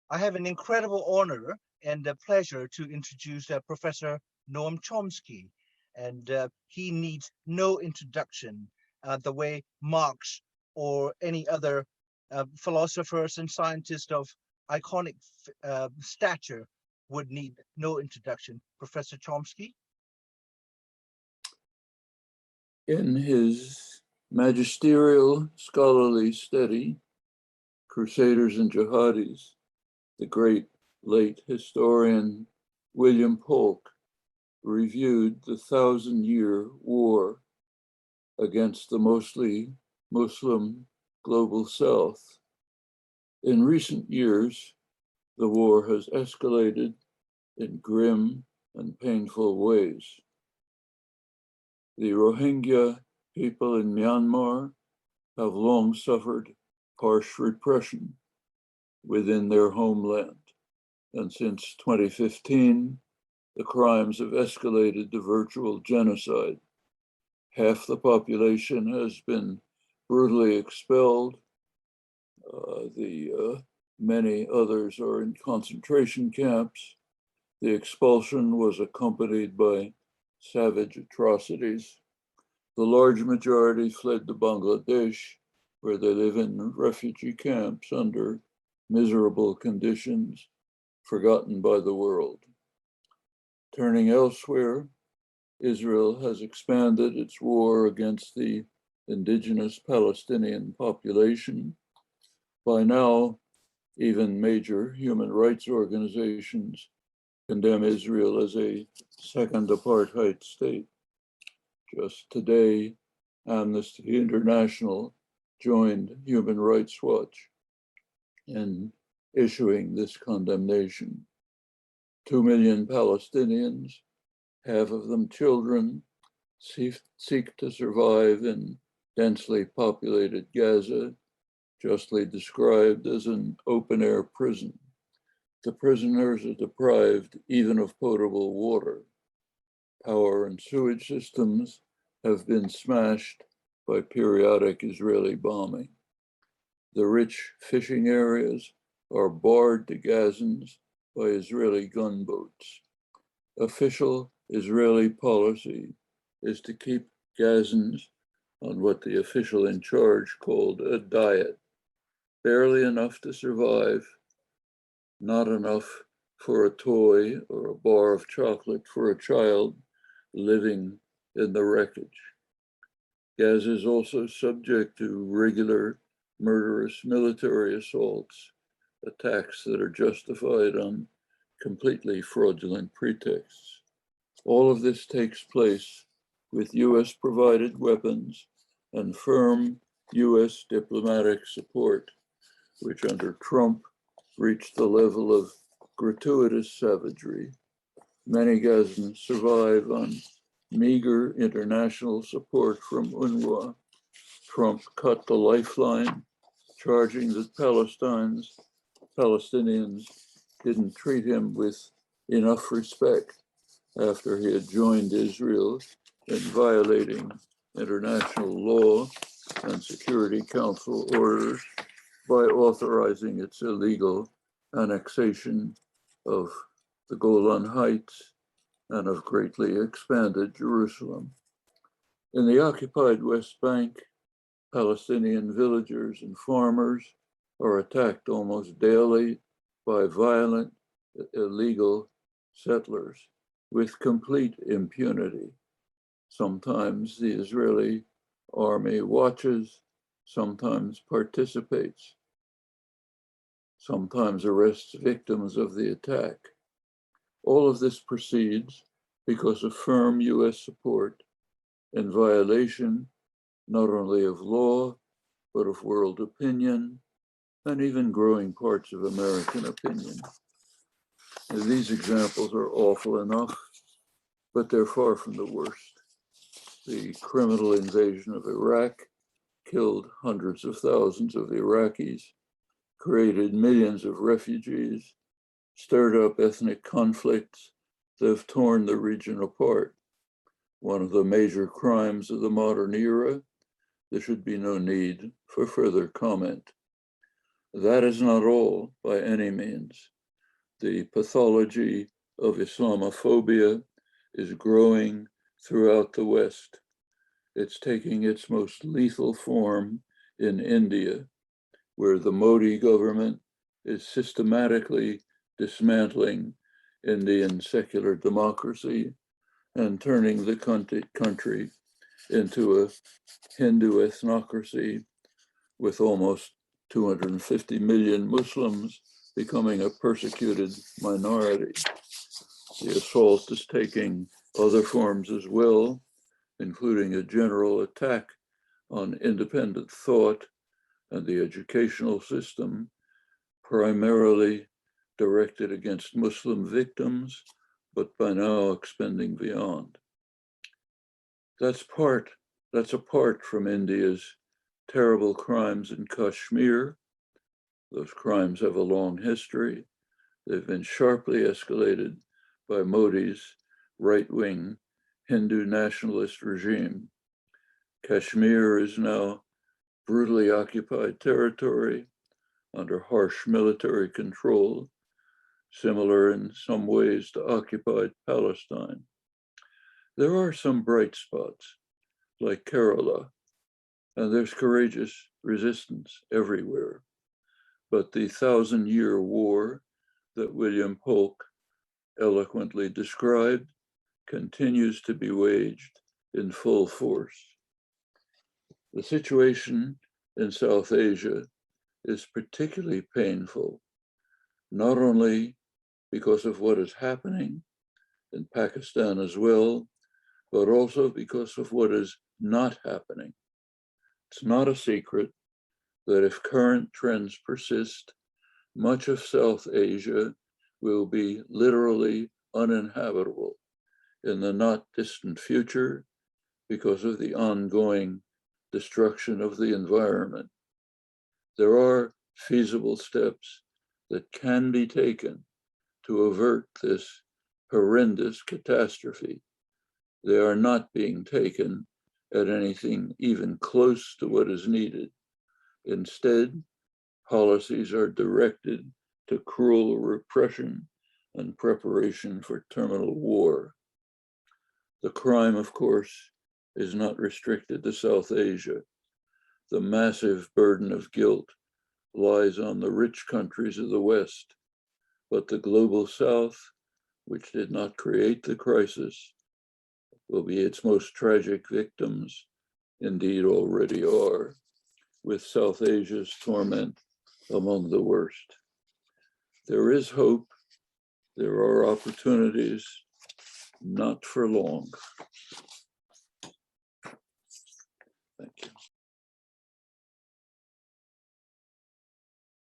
I have an incredible honor and a pleasure to introduce Professor Noam Chomsky. And he needs no introduction the way Marx or any other philosophers and scientists of iconic stature would need no introduction. Professor Chomsky? In his magisterial scholarly study, Crusaders and Jihadis, the great late historian William Polk reviewed the 1,000-year war against the mostly Muslim global South. In recent years, the war has escalated in grim and painful ways. The Rohingya people in Myanmar have long suffered harsh repression within their homeland. And since 2015, the crimes have escalated to virtual genocide. Half the population has been brutally expelled. Many others are in concentration camps. The expulsion was accompanied by savage atrocities. The large majority fled to Bangladesh, where they live in refugee camps under miserable conditions, forgotten by the world. Turning elsewhere, Israel has expanded its war against the indigenous Palestinian population. By now, even major human rights organizations condemn Israel as a second apartheid state. Just today, Amnesty International joined Human Rights Watch in issuing this condemnation. 2 million Palestinians, half of them children, seek to survive in densely populated Gaza, justly described as an open-air prison. The prisoners are deprived even of potable water. Power and sewage systems have been smashed by periodic Israeli bombing. The rich fishing areas are barred to Gazans by Israeli gunboats. Official Israeli policy is to keep Gazans on what the official in charge called a diet, barely enough to survive, not enough for a toy or a bar of chocolate for a child living in the wreckage. Gaza is also subject to regular murderous military assaults, attacks that are justified on completely fraudulent pretexts. All of this takes place with US provided weapons and firm US diplomatic support, which under Trump reached the level of gratuitous savagery. Many Gazans survive on meager international support from UNRWA. Trump cut the lifeline, charging that Palestinians didn't treat him with enough respect after he had joined Israel in violating international law and Security Council orders by authorizing its illegal annexation of the Golan Heights and of greatly expanded Jerusalem. In the occupied West Bank, Palestinian villagers and farmers are attacked almost daily by violent, illegal settlers with complete impunity. Sometimes the Israeli army watches, sometimes participates, sometimes arrests victims of the attack. All of this proceeds because of firm US support in violation not only of law, but of world opinion, and even growing parts of American opinion. And these examples are awful enough, but they're far from the worst. The criminal invasion of Iraq killed hundreds of thousands of Iraqis, created millions of refugees, stirred up ethnic conflicts that have torn the region apart. One of the major crimes of the modern era, there should be no need for further comment. That is not all by any means. The pathology of Islamophobia is growing throughout the West. It's taking its most lethal form in India, where the Modi government is systematically dismantling Indian secular democracy and turning the country into a Hindu ethnocracy with almost 250 million Muslims becoming a persecuted minority. The assault is taking other forms as well, including a general attack on independent thought and the educational system, primarily directed against Muslim victims, but by now expanding beyond. That's apart from India's terrible crimes in Kashmir. Those crimes have a long history. They've been sharply escalated by Modi's right-wing Hindu nationalist regime. Kashmir is now brutally occupied territory under harsh military control, similar in some ways to occupied Palestine. There are some bright spots, like Kerala, and there's courageous resistance everywhere. But the 1,000-year war that William Polk eloquently described continues to be waged in full force. The situation in South Asia is particularly painful, not only because of what is happening in Pakistan as well, but also because of what is not happening. It's not a secret that if current trends persist, much of South Asia will be literally uninhabitable in the not distant future because of the ongoing destruction of the environment. There are feasible steps that can be taken to avert this horrendous catastrophe. They are not being taken at anything even close to what is needed. Instead, policies are directed to cruel repression and preparation for terminal war. The crime, of course, is not restricted to South Asia. The massive burden of guilt lies on the rich countries of the West, but the global South, which did not create the crisis, will be its most tragic victims, indeed already are, with South Asia's torment among the worst. There is hope, there are opportunities, not for long.